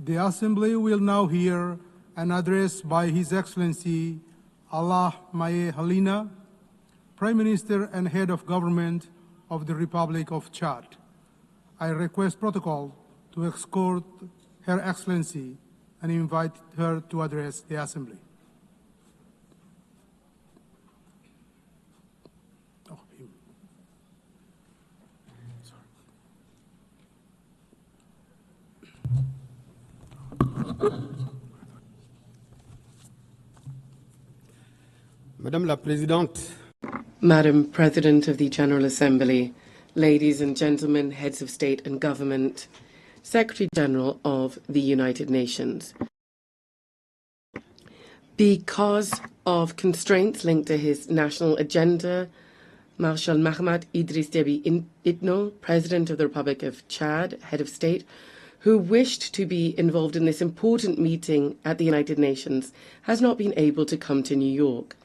The Assembly will now hear an address by His Excellency Allah-Maye Halina, Prime Minister and Head of Government of the Republic of Chad. I request protocol to escort Her Excellency and invite her to address the Assembly. Madame la Présidente, Madam President of the General Assembly, ladies and gentlemen, heads of state and government, Secretary General of the United Nations. Because of constraints linked to his national agenda, Marshal Mahamat Idriss Déby Itno, President of the Republic of Chad, head of state, who wished to be involved in this important meeting at the United Nations, has not been able to come to New York.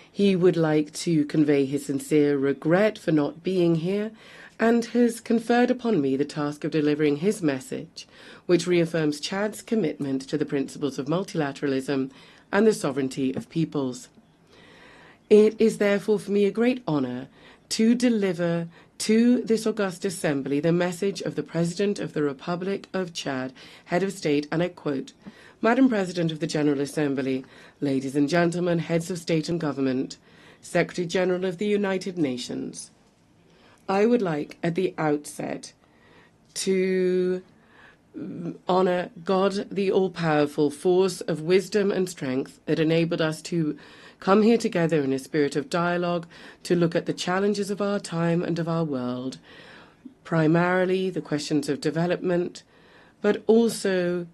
He would like to convey his sincere regret for not being here and has conferred upon me the task of delivering his message, which reaffirms Chad's commitment to the principles of multilateralism and the sovereignty of peoples. It is therefore for me a great honor to deliver to this august assembly the message of the President of the Republic of Chad, head of state, and I quote, Madam President of the General Assembly, ladies and gentlemen, heads of state and government, Secretary General of the United Nations, I would like at the outset to honor God, the all-powerful force of wisdom and strength that enabled us to come here together in a spirit of dialogue to look at the challenges of our time and of our world, primarily the questions of development, but also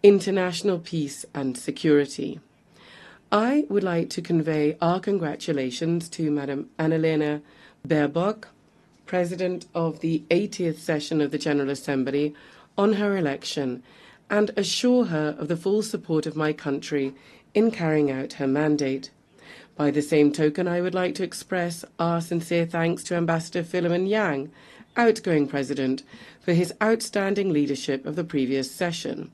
international peace and security. I would like to convey our congratulations to Madam Annalena Baerbock, President of the 80th session of the General Assembly, on her election, and assure her of the full support of my country in carrying out her mandate. By the same token, I would like to express our sincere thanks to Ambassador Philemon Yang, outgoing President, for his outstanding leadership of the previous session.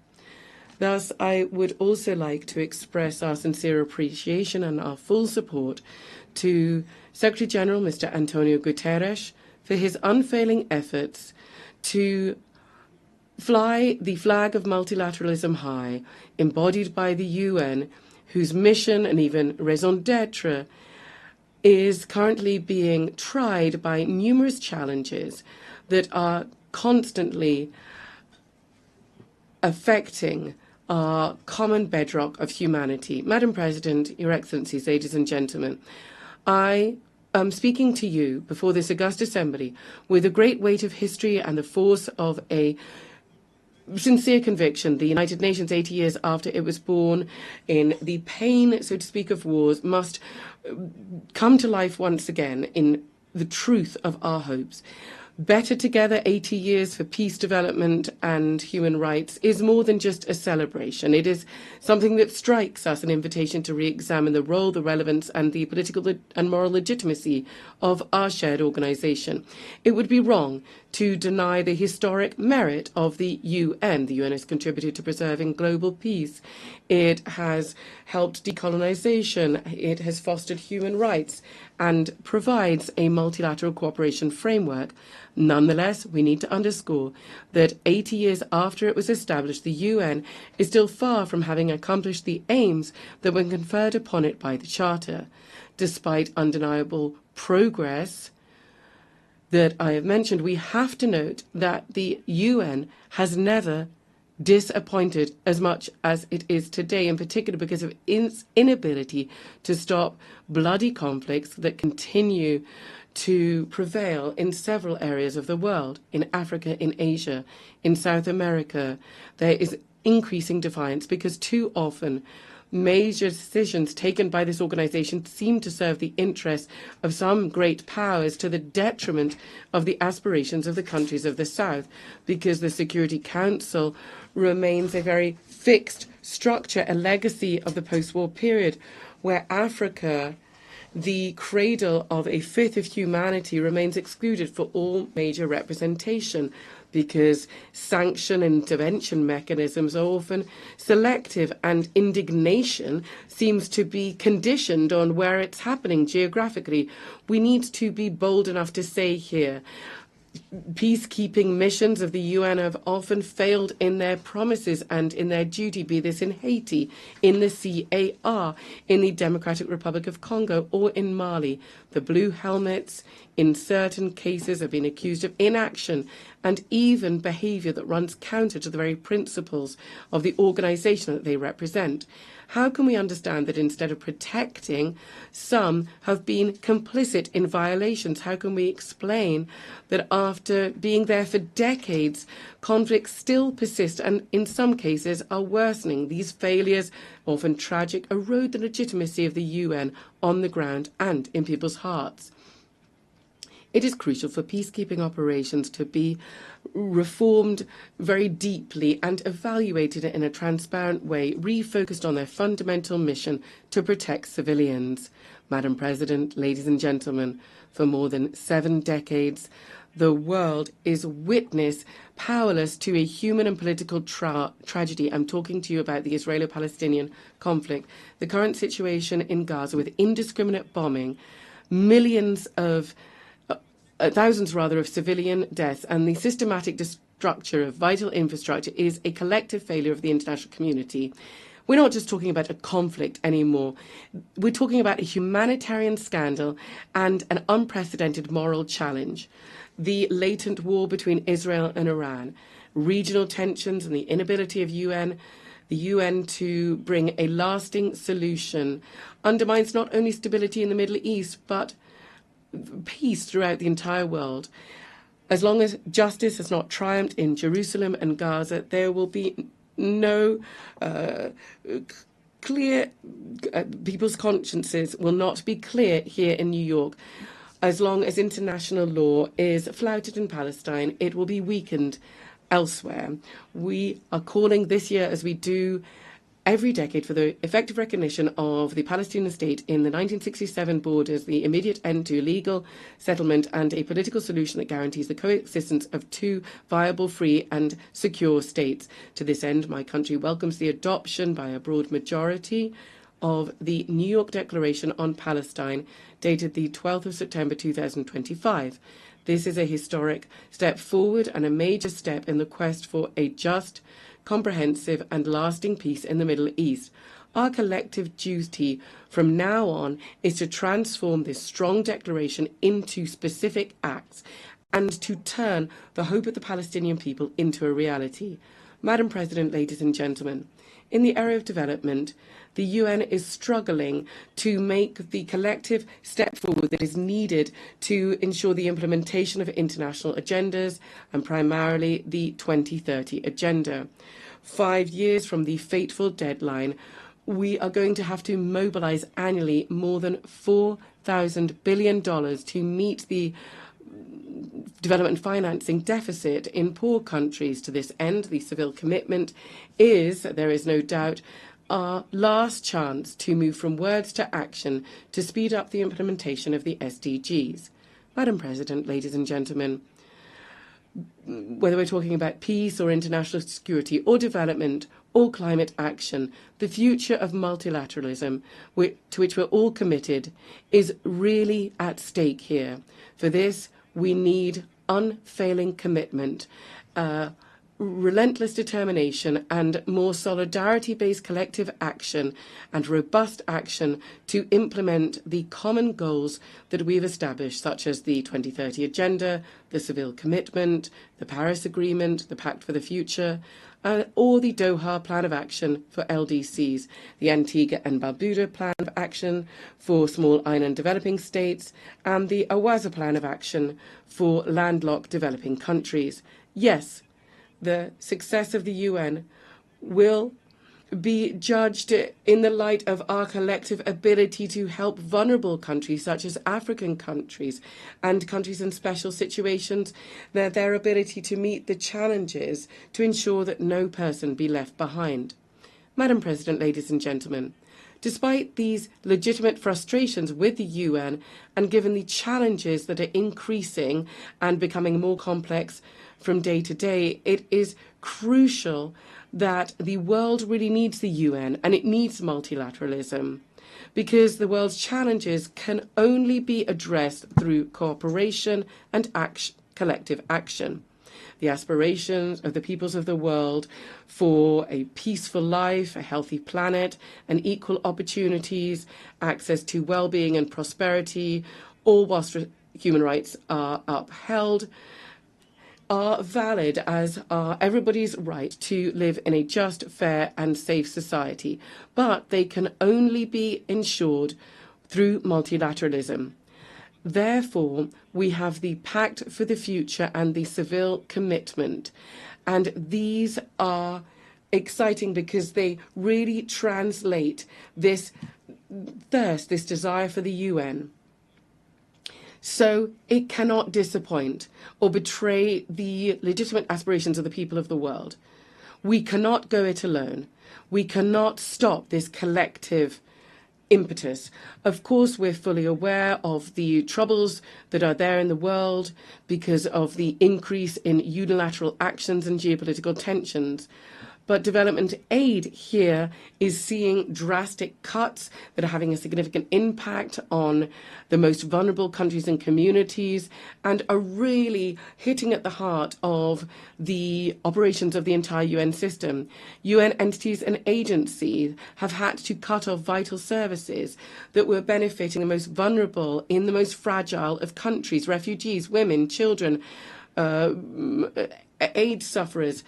Thus, I would also like to express our sincere appreciation and our full support to Secretary General Mr. Antonio Guterres for his unfailing efforts to fly the flag of multilateralism high, embodied by the UN, whose mission and even raison d'etre is currently being tried by numerous challenges that are constantly affecting our common bedrock of humanity. Madam President, Your Excellencies, ladies and gentlemen, I am speaking to you before this august assembly with the great weight of history and the force of a sincere conviction. The United Nations, 80 years after it was born, in the pain, so to speak, of wars, must come to life once again in the truth of our hopes. Better Together, 80 years for peace, development and human rights is more than just a celebration. It is something that strikes us, an invitation to re-examine the role, the relevance and the political and moral legitimacy of our shared organization. It would be wrong to deny the historic merit of the UN. The UN has contributed to preserving global peace. It has helped decolonization. It has fostered human rights and provides a multilateral cooperation framework. Nonetheless, we need to underscore that 80 years after it was established, the UN is still far from having accomplished the aims that were conferred upon it by the Charter. Despite undeniable progress that I have mentioned, we have to note that the UN has never disappointed as much as it is today, in particular because of its inability to stop bloody conflicts that continue to prevail in several areas of the world, in Africa, in Asia, in South America. There is increasing defiance because too often major decisions taken by this organization seem to serve the interests of some great powers to the detriment of the aspirations of the countries of the South, because the Security Council remains a very fixed structure, a legacy of the post-war period, where Africa the cradle of a fifth of humanity remains excluded for all major representation, because sanction and intervention mechanisms are often selective, and indignation seems to be conditioned on where it's happening geographically. We need to be bold enough to say here, peacekeeping missions of the UN have often failed in their promises and in their duty, be this in Haiti, in the CAR, in the Democratic Republic of Congo, or in Mali. The Blue Helmets, in certain cases, have been accused of inaction and even behavior that runs counter to the very principles of the organization that they represent. How can we understand that instead of protecting, some have been complicit in violations? How can we explain that after being there for decades, conflicts still persist and in some cases are worsening? These failures, often tragic, erode the legitimacy of the UN on the ground and in people's hearts. It is crucial for peacekeeping operations to be reformed very deeply and evaluated in a transparent way, refocused on their fundamental mission to protect civilians. Madam President, ladies and gentlemen, for more than 7 decades, the world is witness powerless to a human and political tragedy. I'm talking to you about the Israeli-Palestinian conflict, the current situation in Gaza with indiscriminate bombing, thousands of civilian deaths, and the systematic destruction of vital infrastructure is a collective failure of the international community. We're not just talking about a conflict anymore. We're talking about a humanitarian scandal and an unprecedented moral challenge. The latent war between Israel and Iran, regional tensions, and the inability of the UN to bring a lasting solution undermines not only stability in the Middle East, but peace throughout the entire world. As long as justice has not triumphed in Jerusalem and Gaza, there will be no clear, people's consciences will not be clear here in New York. As long as international law is flouted in Palestine, it will be weakened elsewhere. We are calling this year, as we do every decade, for the effective recognition of the Palestinian state in the 1967 borders, the immediate end to illegal settlement, and a political solution that guarantees the coexistence of 2 viable, free and secure states. To this end, my country welcomes the adoption by a broad majority of the New York Declaration on Palestine, dated the 12th of September 2025. This is a historic step forward and a major step in the quest for a just, comprehensive and lasting peace in the Middle East. Our collective duty from now on is to transform this strong declaration into specific acts and to turn the hope of the Palestinian people into a reality. Madam President, ladies and gentlemen, in the area of development, the UN is struggling to make the collective step forward that is needed to ensure the implementation of international agendas, and primarily the 2030 Agenda. 5 years from the fateful deadline, we are going to have to mobilize annually more than $4,000 billion to meet the development financing deficit in poor countries. To this end, the civil commitment is, there is no doubt, our last chance to move from words to action to speed up the implementation of the SDGs. Madam President, ladies and gentlemen, whether we're talking about peace or international security or development or climate action, the future of multilateralism, to which we're all committed, is really at stake here. For this, we need unfailing commitment, relentless determination, and more solidarity-based collective action and robust action to implement the common goals that we've established, such as the 2030 Agenda, the civil commitment, the Paris Agreement, the Pact for the Future, or the Doha Plan of Action for LDCs, the Antigua and Barbuda Plan of Action for small island developing states, and the Awaza Plan of Action for landlocked developing countries. Yes, the success of the UN will be judged in the light of our collective ability to help vulnerable countries such as African countries and countries in special situations, their ability to meet the challenges to ensure that no person be left behind. Madam President, ladies and gentlemen, Despite these legitimate frustrations with the UN, and given the challenges that are increasing and becoming more complex from day to day, it is crucial that the world really needs the UN and it needs multilateralism, because the world's challenges can only be addressed through cooperation and collective action. The aspirations of the peoples of the world for a peaceful life, a healthy planet, and equal opportunities, access to well-being and prosperity, all whilst human rights are upheld, are valid, as are everybody's right to live in a just, fair, and safe society. But they can only be ensured through multilateralism. Therefore, we have the Pact for the Future and the Seville Commitment. And these are exciting because they really translate this thirst, this desire for the UN. So it cannot disappoint or betray the legitimate aspirations of the people of the world. We cannot go it alone. We cannot stop this collective impetus. Of course, we're fully aware of the troubles that are there in the world because of the increase in unilateral actions and geopolitical tensions. But development aid here is seeing drastic cuts that are having a significant impact on the most vulnerable countries and communities and are really hitting at the heart of the operations of the entire UN system. UN entities and agencies have had to cut off vital services that were benefiting the most vulnerable in the most fragile of countries, refugees, women, children, AIDS sufferers.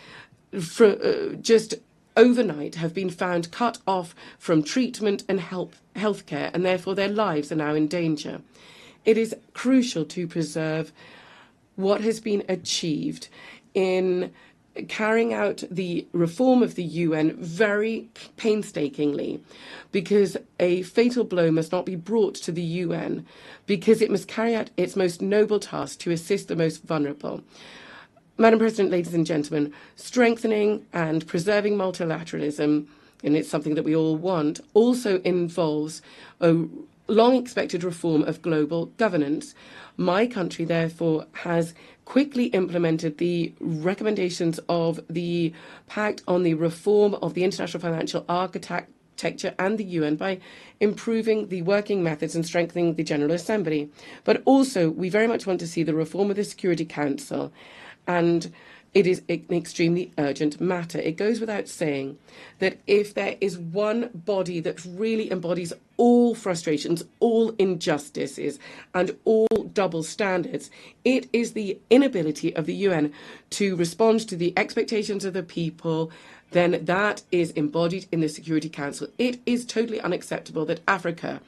Just overnight have been found cut off from treatment and healthcare, and therefore their lives are now in danger. It is crucial to preserve what has been achieved in carrying out the reform of the UN very painstakingly, because a fatal blow must not be brought to the UN, because it must carry out its most noble task to assist the most vulnerable. Madam President, ladies and gentlemen, strengthening and preserving multilateralism, and it's something that we all want, also involves a long-expected reform of global governance. My country, therefore, has quickly implemented the recommendations of the Pact on the reform of the international financial architecture and the UN by improving the working methods and strengthening the General Assembly. But also, we very much want to see the reform of the Security Council, and it is an extremely urgent matter. It goes without saying that if there is one body that really embodies all frustrations, all injustices, and all double standards, it is the inability of the UN to respond to the expectations of the people, then that is embodied in the Security Council. It is totally unacceptable that Africa,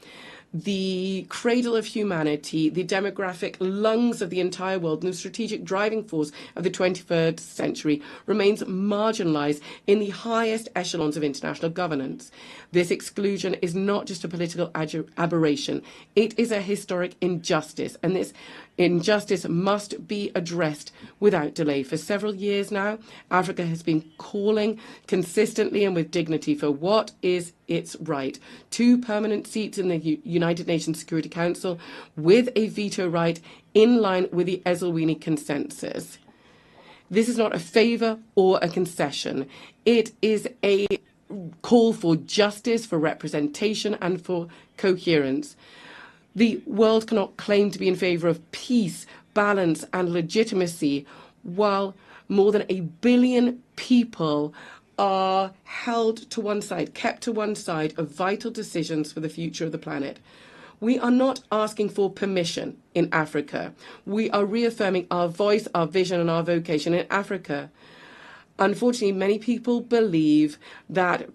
the cradle of humanity, the demographic lungs of the entire world, and the strategic driving force of the 21st century, remains marginalized in the highest echelons of international governance. This exclusion is not just a political aberration. It is a historic injustice, and this injustice must be addressed without delay. For several years now, Africa has been calling consistently and with dignity for what is its right: 2 permanent seats in the United Nations Security Council with a veto right in line with the Esselwini Consensus. This is not a favour or a concession. It is a call for justice, for representation, and for coherence. The world cannot claim to be in favour of peace, balance, and legitimacy while more than 1 billion people are held to one side, kept to one side of vital decisions for the future of the planet. We are not asking for permission in Africa. We are reaffirming our voice, our vision, and our vocation in Africa. Unfortunately, many people believe that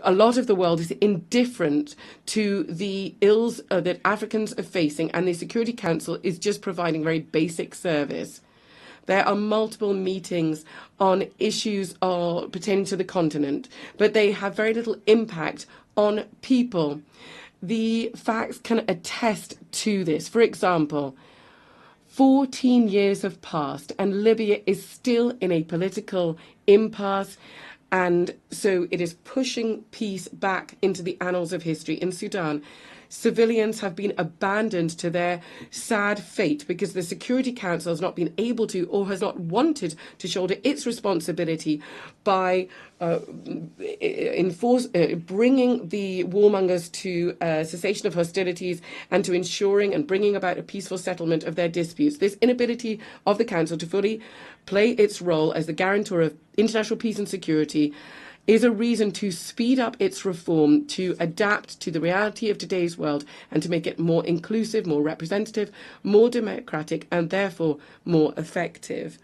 a lot of the world is indifferent to the ills that Africans are facing, and the Security Council is just providing very basic service. There are multiple meetings on issues pertaining to the continent, but they have very little impact on people. The facts can attest to this. For example, 14 years have passed and Libya is still in a political impasse, And so it is pushing peace back into the annals of history. In Sudan, civilians have been abandoned to their sad fate because the Security Council has not been able to or has not wanted to shoulder its responsibility by bringing the warmongers to cessation of hostilities and to ensuring and bringing about a peaceful settlement of their disputes. This inability of the Council to fully play its role as the guarantor of international peace and security is a reason to speed up its reform, to adapt to the reality of today's world, and to make it more inclusive, more representative, more democratic, and therefore more effective.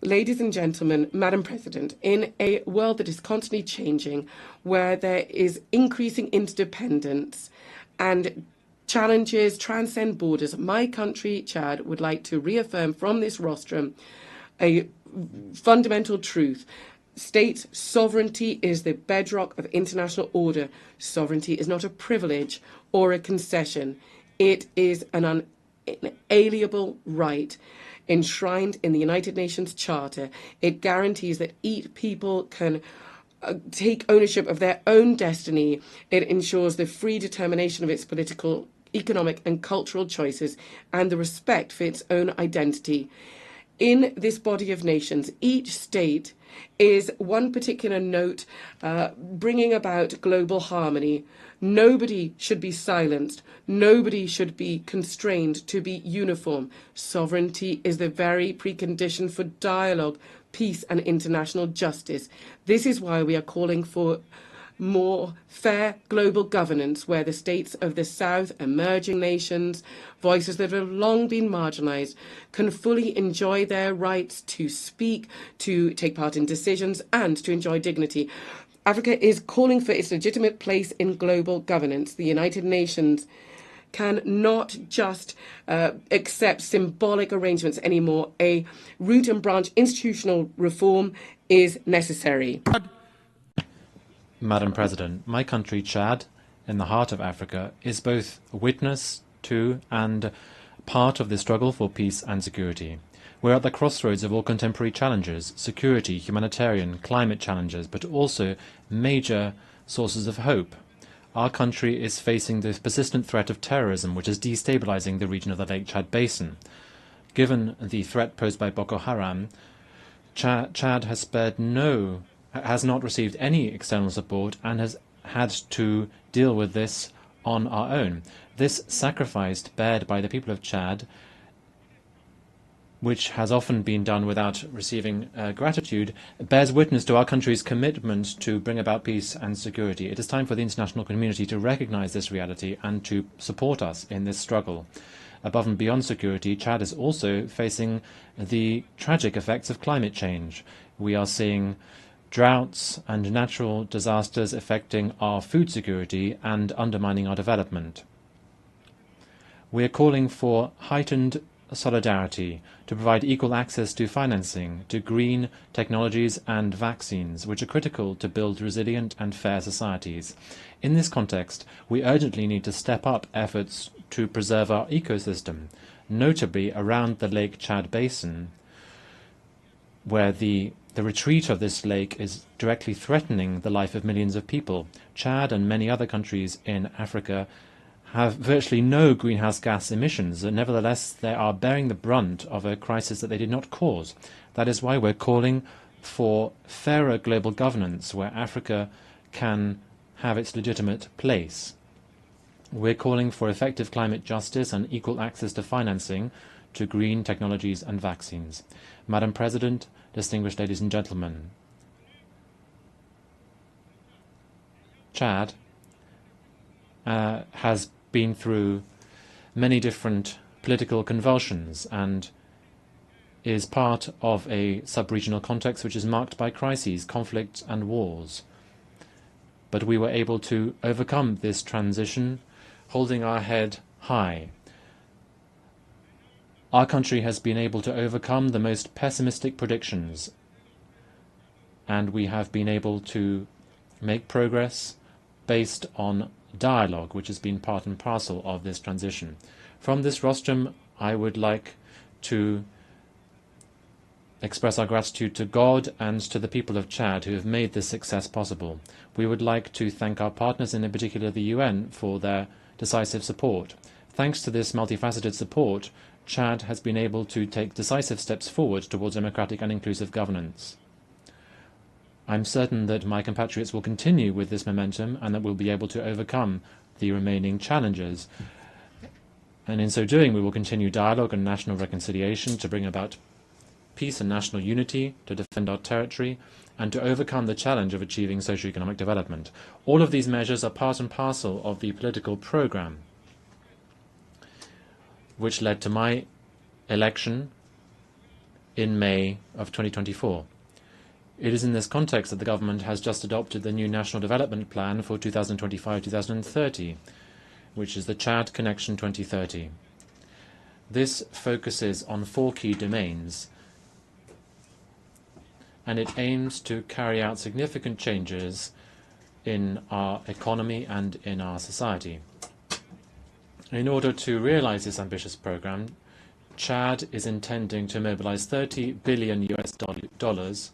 Ladies and gentlemen, Madam President, in a world that is constantly changing, where there is increasing interdependence and challenges transcend borders, my country, Chad, would like to reaffirm from this rostrum a fundamental truth. State sovereignty is the bedrock of international order. Sovereignty is not a privilege or a concession. It is an inalienable right enshrined in the United Nations Charter. It guarantees that each people can take ownership of their own destiny. It ensures the free determination of its political, economic and cultural choices and the respect for its own identity. In this body of nations, each state is one particular note bringing about global harmony. Nobody should be silenced. Nobody should be constrained to be uniform. Sovereignty is the very precondition for dialogue, peace and international justice. This is why we are calling for more fair global governance where the states of the South, emerging nations, voices that have long been marginalised, can fully enjoy their rights to speak, to take part in decisions and to enjoy dignity. Africa is calling for its legitimate place in global governance. The United Nations can not just accept symbolic arrangements anymore. A root and branch institutional reform is necessary. Madam President, my country, Chad, in the heart of Africa, is both a witness to and part of the struggle for peace and security. We're at the crossroads of all contemporary challenges, security, humanitarian, climate challenges, but also major sources of hope. Our country is facing the persistent threat of terrorism, which is destabilizing the region of the Lake Chad Basin. Given the threat posed by Boko Haram, Chad has not received any external support and has had to deal with this on our own. This sacrifice bared by the people of Chad, which has often been done without receiving gratitude, bears witness to our country's commitment to bring about peace and security. It is time for the international community to recognize this reality and to support us in this struggle. Above and beyond security, Chad is also facing the tragic effects of climate change. We are seeing droughts and natural disasters affecting our food security and undermining our development. We are calling for heightened solidarity to provide equal access to financing, to green technologies and vaccines, which are critical to build resilient and fair societies. In this context, we urgently need to step up efforts to preserve our ecosystem, notably around the Lake Chad Basin, where the retreat of this lake is directly threatening the life of millions of people. Chad and many other countries in Africa have virtually no greenhouse gas emissions, and nevertheless they are bearing the brunt of a crisis that they did not cause. That is why we're calling for fairer global governance where Africa can have its legitimate place. We're calling for effective climate justice and equal access to financing, to green technologies and vaccines. Madam President, distinguished ladies and gentlemen, Chad has been through many different political convulsions and is part of a sub-regional context which is marked by crises, conflicts and wars. But we were able to overcome this transition, holding our head high. Our country has been able to overcome the most pessimistic predictions, and we have been able to make progress based on dialogue, which has been part and parcel of this transition. From this rostrum, I would like to express our gratitude to God and to the people of Chad who have made this success possible. We would like to thank our partners, and in particular the UN, for their decisive support. Thanks to this multifaceted support, Chad has been able to take decisive steps forward towards democratic and inclusive governance. I'm certain that my compatriots will continue with this momentum and that we'll be able to overcome the remaining challenges. And in so doing, we will continue dialogue and national reconciliation to bring about peace and national unity, to defend our territory, and to overcome the challenge of achieving socio-economic development. All of these measures are part and parcel of the political program which led to my election in May of 2024. It is in this context that the government has just adopted the new National Development Plan for 2025-2030, which is the Chad Connection 2030. This focuses on 4 key domains, and it aims to carry out significant changes in our economy and in our society. In order to realize this ambitious program, Chad is intending to mobilize $30 billion US,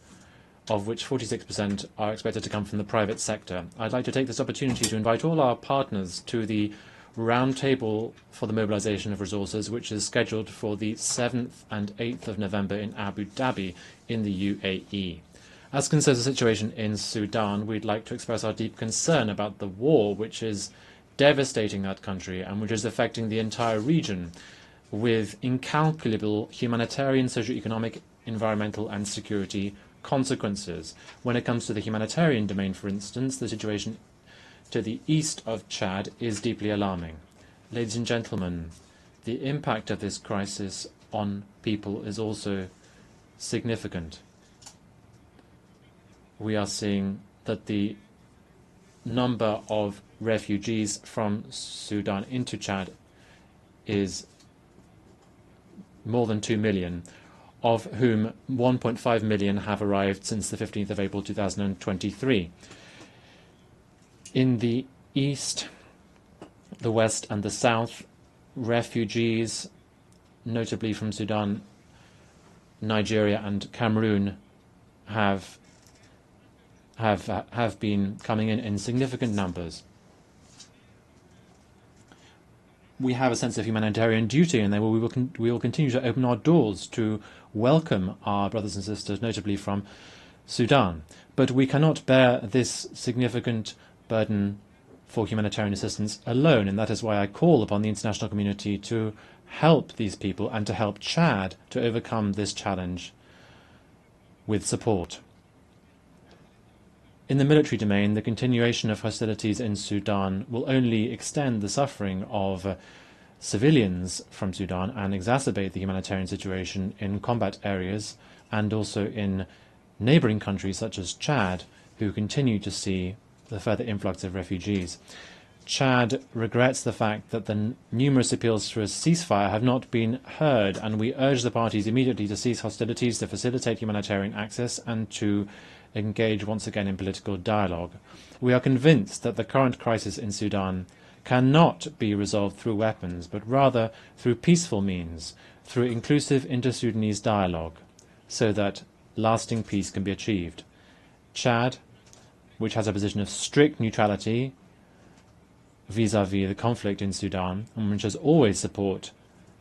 of which 46% are expected to come from the private sector. I'd like to take this opportunity to invite all our partners to the roundtable for the mobilization of resources, which is scheduled for the 7th and 8th of November in Abu Dhabi in the UAE. As concerns the situation in Sudan, we'd like to express our deep concern about the war which is devastating that country and which is affecting the entire region with incalculable humanitarian, socio-economic, environmental and security consequences. When it comes to the humanitarian domain, for instance, the situation to the east of Chad is deeply alarming. Ladies and gentlemen, the impact of this crisis on people is also significant. We are seeing that the number of refugees from Sudan into Chad is more than 2 million, of whom 1.5 million have arrived since the 15th of April 2023. In the east, the west and the south, refugees, notably from Sudan, Nigeria and Cameroon, have been coming in significant numbers. We have a sense of humanitarian duty, and we will continue to open our doors to welcome our brothers and sisters, notably from Sudan. But we cannot bear this significant burden for humanitarian assistance alone, and that is why I call upon the international community to help these people and to help Chad to overcome this challenge with support. In the military domain, the continuation of hostilities in Sudan will only extend the suffering of civilians from Sudan and exacerbate the humanitarian situation in combat areas and also in neighboring countries such as Chad, who continue to see the further influx of refugees. Chad regrets the fact that the numerous appeals for a ceasefire have not been heard, and we urge the parties immediately to cease hostilities, to facilitate humanitarian access, and to engage once again in political dialogue. We are convinced that the current crisis in Sudan cannot be resolved through weapons, but rather through peaceful means, through inclusive inter-Sudanese dialogue, so that lasting peace can be achieved. Chad, which has a position of strict neutrality vis-à-vis the conflict in Sudan, and which has always supported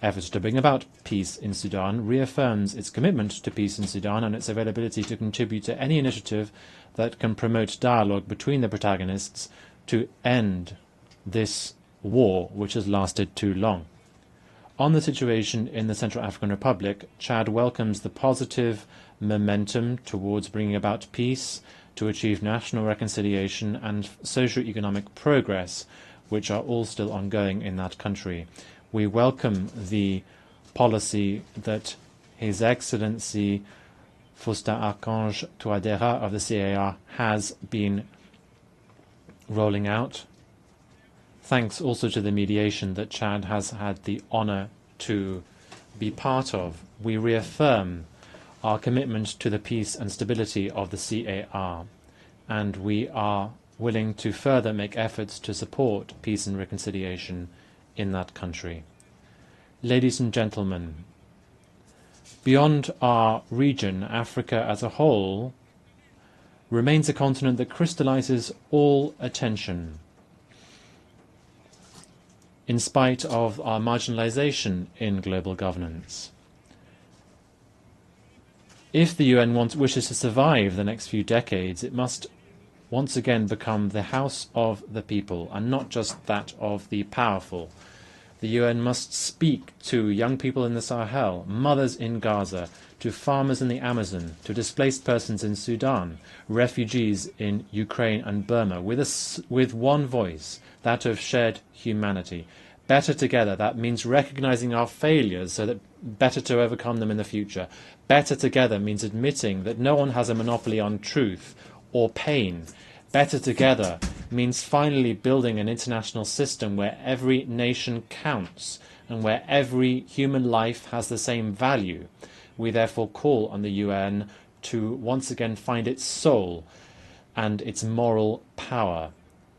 efforts to bring about peace in Sudan, reaffirms its commitment to peace in Sudan and its availability to contribute to any initiative that can promote dialogue between the protagonists to end this war which has lasted too long. On the situation in the Central African Republic, Chad welcomes the positive momentum towards bringing about peace, to achieve national reconciliation and socio-economic progress, which are all still ongoing in that country. We welcome the policy that His Excellency Faustin Archange Touadéra of the CAR has been rolling out, thanks also to the mediation that Chad has had the honor to be part of. We reaffirm our commitment to the peace and stability of the CAR, and we are willing to further make efforts to support peace and reconciliation in that country. Ladies and gentlemen, Beyond our region, Africa as a whole remains a continent that crystallizes all attention, in spite of our marginalization in global governance. If the UN wishes to survive the next few decades, it must once again become the house of the people and not just that of the powerful. The UN must speak to young people in the Sahel, mothers in Gaza, to farmers in the Amazon, to displaced persons in Sudan, refugees in Ukraine and Burma, with one voice, that of shared humanity. Better together, that means recognizing our failures so that better to overcome them in the future. Better together means admitting that no one has a monopoly on truth or pain. Better together means finally building an international system where every nation counts and where every human life has the same value. We therefore call on the UN to once again find its soul and its moral power.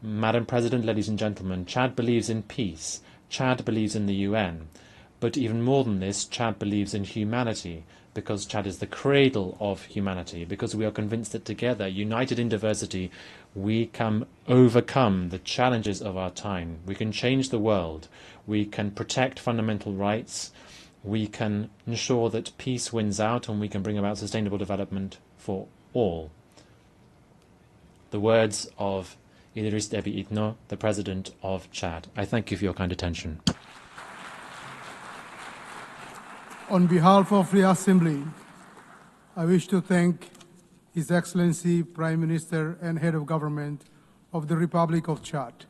Madam President, ladies and gentlemen, Chad believes in peace. Chad believes in the UN. But even more than this, Chad believes in humanity, because Chad is the cradle of humanity, because we are convinced that together, united in diversity, we can overcome the challenges of our time. We can change the world. We can protect fundamental rights. We can ensure that peace wins out, and we can bring about sustainable development for all. The words of Idriss Déby Itno, the President of Chad. I thank you for your kind attention. On behalf of the Assembly, I wish to thank His Excellency Prime Minister and Head of Government of the Republic of Chad.